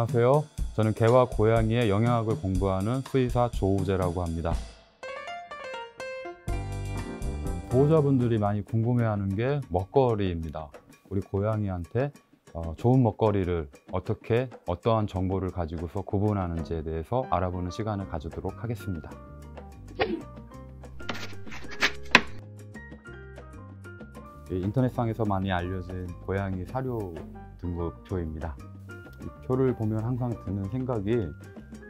안녕하세요. 저는 개와 고양이의 영양학을 공부하는 수의사 조우재라고 합니다. 보호자분들이 많이 궁금해하는 게 먹거리입니다. 우리 고양이한테 좋은 먹거리를 어떠한 정보를 가지고서 구분하는지에 대해서 알아보는 시간을 가지도록 하겠습니다. 인터넷상에서 많이 알려진 고양이 사료 등급표입니다. 이 표를 보면 항상 드는 생각이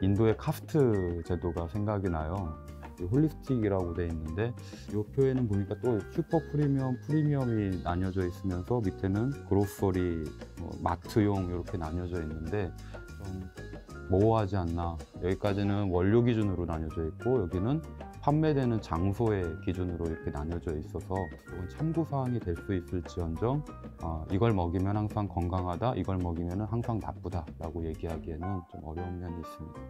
인도의 카스트 제도가 생각이 나요. 홀리스틱이라고 되어 있는데 이 표에는 보니까 또 슈퍼 프리미엄, 프리미엄이 나뉘어져 있으면서 밑에는 그로서리, 마트용 이렇게 나뉘어져 있는데 좀 모호하지 않나. 여기까지는 원료 기준으로 나뉘어져 있고 여기는 판매되는 장소의 기준으로 이렇게 나뉘어져 있어서 이건 참고사항이 될 수 있을지언정 이걸 먹이면 항상 건강하다, 이걸 먹이면 항상 나쁘다 라고 얘기하기에는 좀 어려운 면이 있습니다.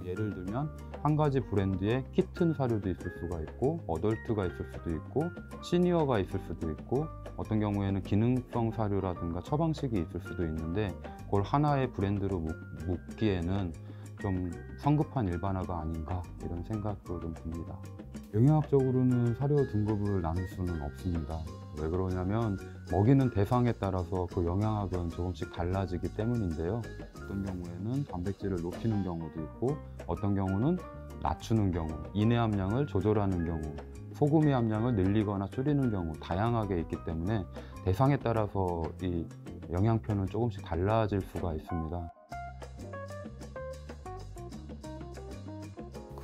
예를 들면 한 가지 브랜드의 키튼 사료도 있을 수가 있고 어덜트가 있을 수도 있고 시니어가 있을 수도 있고 어떤 경우에는 기능성 사료라든가 처방식이 있을 수도 있는데 그걸 하나의 브랜드로 묶기에는 좀 성급한 일반화가 아닌가 이런 생각도 좀 듭니다. 영양학적으로는 사료 등급을 나눌 수는 없습니다. 왜 그러냐면 먹이는 대상에 따라서 그 영양학은 조금씩 달라지기 때문인데요. 어떤 경우에는 단백질을 높이는 경우도 있고 어떤 경우는 낮추는 경우, 인의 함량을 조절하는 경우, 소금의 함량을 늘리거나 줄이는 경우 다양하게 있기 때문에 대상에 따라서 이 영양표는 조금씩 달라질 수가 있습니다.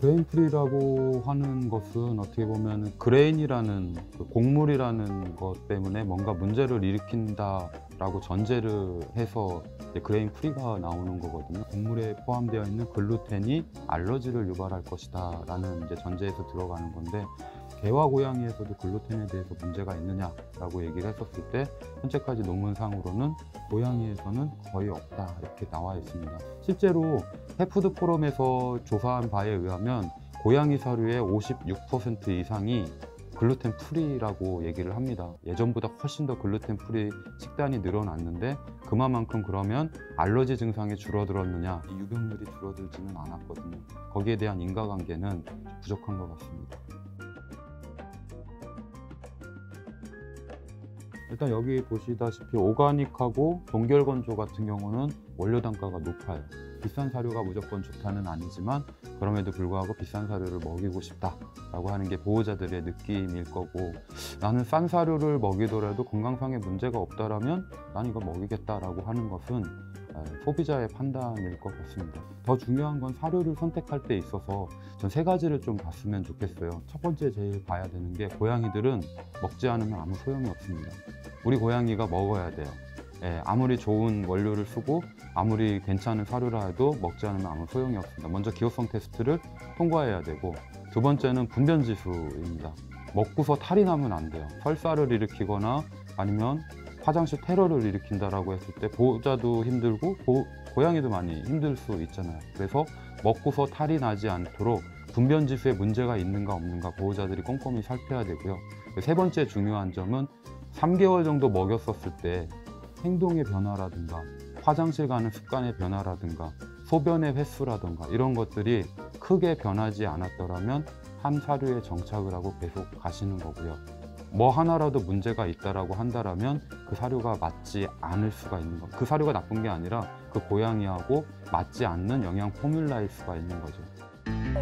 그레인프리라고 하는 것은 어떻게 보면 그레인이라는 곡물이라는 것 때문에 뭔가 문제를 일으킨다라고 전제를 해서 그레인프리가 나오는 거거든요. 곡물에 포함되어 있는 글루텐이 알러지를 유발할 것이다 라는 이제 전제에서 들어가는 건데 개와 고양이에서도 글루텐에 대해서 문제가 있느냐라고 얘기를 했었을 때 현재까지 논문상으로는 고양이에서는 거의 없다 이렇게 나와 있습니다. 실제로 해푸드 포럼에서 조사한 바에 의하면 고양이 사료의 56% 이상이 글루텐 프리라고 얘기를 합니다. 예전보다 훨씬 더 글루텐 프리 식단이 늘어났는데 그만큼 그러면 알러지 증상이 줄어들었느냐, 이 유병률이 줄어들지는 않았거든요. 거기에 대한 인과관계는 부족한 것 같습니다. 일단 여기 보시다시피 오가닉하고 동결건조 같은 경우는 원료 단가가 높아요. 비싼 사료가 무조건 좋다는 아니지만 그럼에도 불구하고 비싼 사료를 먹이고 싶다라고 하는 게 보호자들의 느낌일 거고 나는 싼 사료를 먹이더라도 건강상의 문제가 없다라면 난 이거 먹이겠다라고 하는 것은 소비자의 판단일 것 같습니다. 더 중요한 건 사료를 선택할 때 있어서 전 세 가지를 좀 봤으면 좋겠어요. 첫 번째 제일 봐야 되는 게 고양이들은 먹지 않으면 아무 소용이 없습니다. 우리 고양이가 먹어야 돼요. 아무리 좋은 원료를 쓰고 아무리 괜찮은 사료라 해도 먹지 않으면 아무 소용이 없습니다. 먼저 기호성 테스트를 통과해야 되고 두 번째는 분변 지수입니다. 먹고서 탈이 나면 안 돼요. 설사를 일으키거나 아니면 화장실 테러를 일으킨다라고 했을 때 보호자도 힘들고 고양이도 많이 힘들 수 있잖아요. 그래서 먹고서 탈이 나지 않도록 분변 지수에 문제가 있는가 없는가 보호자들이 꼼꼼히 살펴야 되고요. 세 번째 중요한 점은 3개월 정도 먹였었을 때 행동의 변화라든가 화장실 가는 습관의 변화라든가 소변의 횟수라든가 이런 것들이 크게 변하지 않았더라면 한 사료에 정착을 하고 계속 가시는 거고요. 뭐 하나라도 문제가 있다라고 한다라면 그 사료가 맞지 않을 수가 있는 거. 그 사료가 나쁜 게 아니라 그 고양이하고 맞지 않는 영양 포뮬라일 수가 있는 거죠.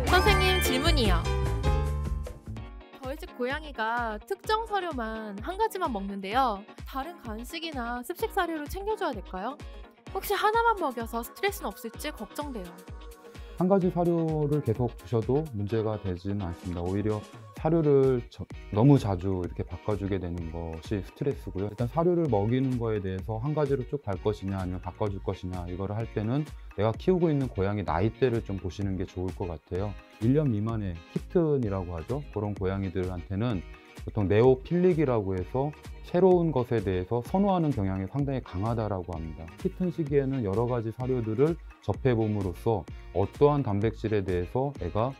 선생님 질문이요. 저희 집 고양이가 특정 사료만 한 가지만 먹는데요. 다른 간식이나 습식 사료를 챙겨줘야 될까요? 혹시 하나만 먹여서 스트레스는 없을지 걱정돼요. 한 가지 사료를 계속 주셔도 문제가 되지는 않습니다. 오히려 사료를 너무 자주 이렇게 바꿔주게 되는 것이 스트레스고요. 일단 사료를 먹이는 거에 대해서 한 가지로 쭉 갈 것이냐 아니면 바꿔줄 것이냐 이거를 할 때는 내가 키우고 있는 고양이 나이대를 좀 보시는 게 좋을 것 같아요. 1년 미만의 키튼이라고 하죠. 그런 고양이들한테는 보통 네오필릭이라고 해서 새로운 것에 대해서 선호하는 경향이 상당히 강하다라고 합니다. 키튼 시기에는 여러 가지 사료들을 접해봄으로써 어떠한 단백질에 대해서 애가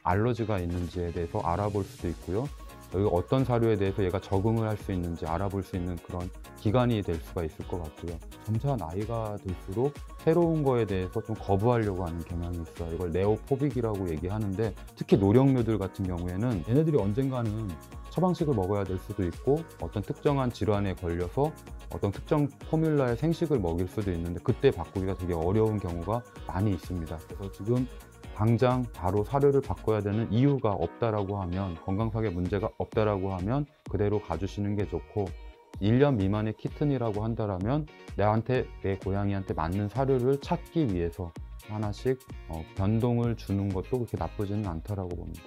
알러지가 있는지에 대해서 알아볼 수도 있고요. 여기 어떤 사료에 대해서 얘가 적응을 할 수 있는지 알아볼 수 있는 그런 기간이 될 수가 있을 것 같고요. 점차 나이가 들수록 새로운 거에 대해서 좀 거부하려고 하는 경향이 있어요. 이걸 네오포빅이라고 얘기하는데, 특히 노령묘들 같은 경우에는 얘네들이 언젠가는 처방식을 먹어야 될 수도 있고 어떤 특정한 질환에 걸려서 어떤 특정 포뮬라의 생식을 먹일 수도 있는데, 그때 바꾸기가 되게 어려운 경우가 많이 있습니다. 그래서 지금 당장 바로 사료를 바꿔야 되는 이유가 없다라고 하면, 건강상의 문제가 없다라고 하면 그대로 가주시는 게 좋고, 1년 미만의 키튼이라고 한다면 내 고양이한테 맞는 사료를 찾기 위해서 하나씩 변동을 주는 것도 그렇게 나쁘지는 않다라고 봅니다.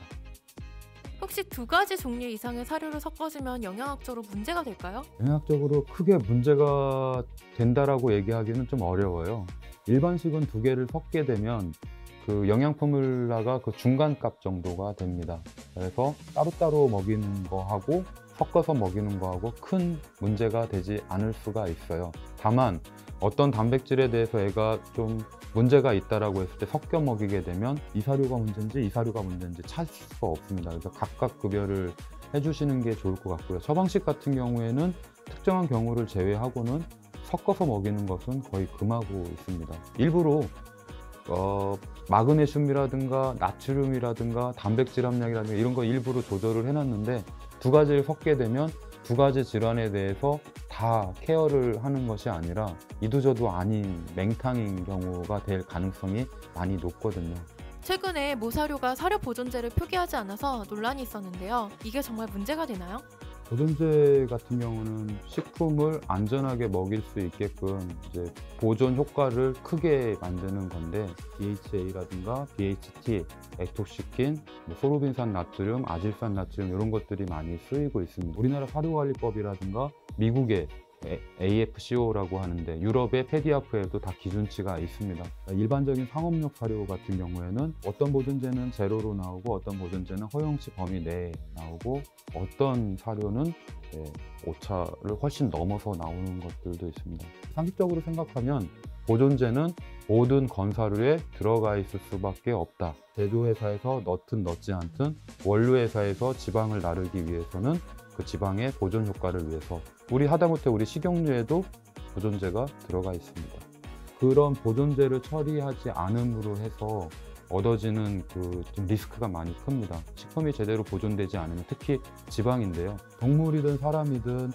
혹시 2가지 종류 이상의 사료를 섞어주면 영양학적으로 문제가 될까요? 영양학적으로 크게 문제가 된다라고 얘기하기는 좀 어려워요. 일반식은 2개를 섞게 되면 그 영양 포뮬라가 그 중간값 정도가 됩니다. 그래서 따로따로 먹이는 거하고 섞어서 먹이는 거하고 큰 문제가 되지 않을 수가 있어요. 다만 어떤 단백질에 대해서 애가 좀 문제가 있다라고 했을 때 섞여 먹이게 되면 이 사료가 문제인지 이 사료가 문제인지 찾을 수가 없습니다. 그래서 각각 급여를 해주시는 게 좋을 것 같고요. 처방식 같은 경우에는 특정한 경우를 제외하고는 섞어서 먹이는 것은 거의 금하고 있습니다. 일부러 마그네슘이라든가 나트륨이라든가 단백질 함량이라든가 이런 거 일부러 조절을 해놨는데, 2가지를 섞게 되면 2가지 질환에 대해서 다 케어를 하는 것이 아니라 이도저도 아닌 맹탕인 경우가 될 가능성이 많이 높거든요. 최근에 모사료가 사료 보존제를 표기하지 않아서 논란이 있었는데요. 이게 정말 문제가 되나요? 보존제 같은 경우는 식품을 안전하게 먹일 수 있게끔 이제 보존 효과를 크게 만드는 건데, DHA라든가 BHT, 액토시킨, 소르빈산 나트륨, 아질산 나트륨 이런 것들이 많이 쓰이고 있습니다. 우리나라 사료관리법이라든가 미국의 AFCO라고 하는데, 유럽의 페디아프에도 다 기준치가 있습니다. 일반적인 상업용 사료 같은 경우에는 어떤 보존제는 제로로 나오고 어떤 보존제는 허용치 범위 내에 나오고 어떤 사료는 오차를 훨씬 넘어서 나오는 것들도 있습니다. 상식적으로 생각하면 보존제는 모든 건사료에 들어가 있을 수밖에 없다. 제조회사에서 넣든 넣지 않든 원료회사에서 지방을 나르기 위해서는 그 지방의 보존 효과를 위해서 우리 하다못해 우리 식용유에도 보존제가 들어가 있습니다. 그런 보존제를 처리하지 않음으로 해서 얻어지는 좀 리스크가 많이 큽니다. 식품이 제대로 보존되지 않으면, 특히 지방인데요. 동물이든 사람이든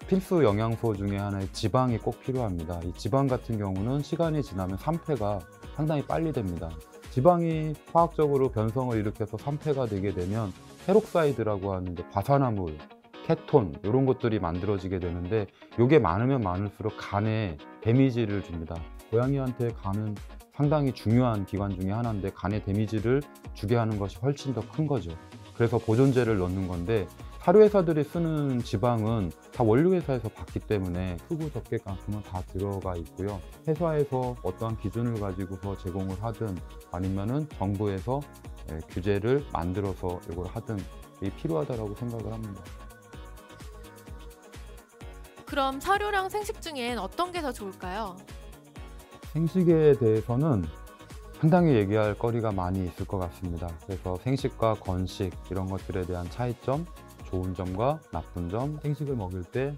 필수 영양소 중에 하나의 지방이 꼭 필요합니다. 이 지방 같은 경우는 시간이 지나면 산패가 상당히 빨리 됩니다. 지방이 화학적으로 변성을 일으켜서 산패가 되게 되면 페록사이드라고 하는 과산화물, 케톤 이런 것들이 만들어지게 되는데, 이게 많으면 많을수록 간에 데미지를 줍니다. 고양이한테 간은 상당히 중요한 기관 중에 하나인데, 간에 데미지를 주게 하는 것이 훨씬 더 큰 거죠. 그래서 보존제를 넣는 건데, 사료회사들이 쓰는 지방은 다 원료회사에서 받기 때문에 크고 적게만큼은 다 들어가 있고요. 회사에서 어떠한 기준을 가지고서 제공을 하든 아니면은 정부에서 규제를 만들어서 이걸 하든 필요하다고 생각을 합니다. 그럼 사료랑 생식 중엔 어떤 게 더 좋을까요? 생식에 대해서는 상당히 얘기할 거리가 많이 있을 것 같습니다. 그래서 생식과 건식 이런 것들에 대한 차이점, 좋은 점과 나쁜 점, 생식을 먹일 때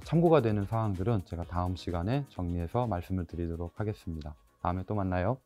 참고가 되는 사항들은 제가 다음 시간에 정리해서 말씀을 드리도록 하겠습니다. 다음에 또 만나요.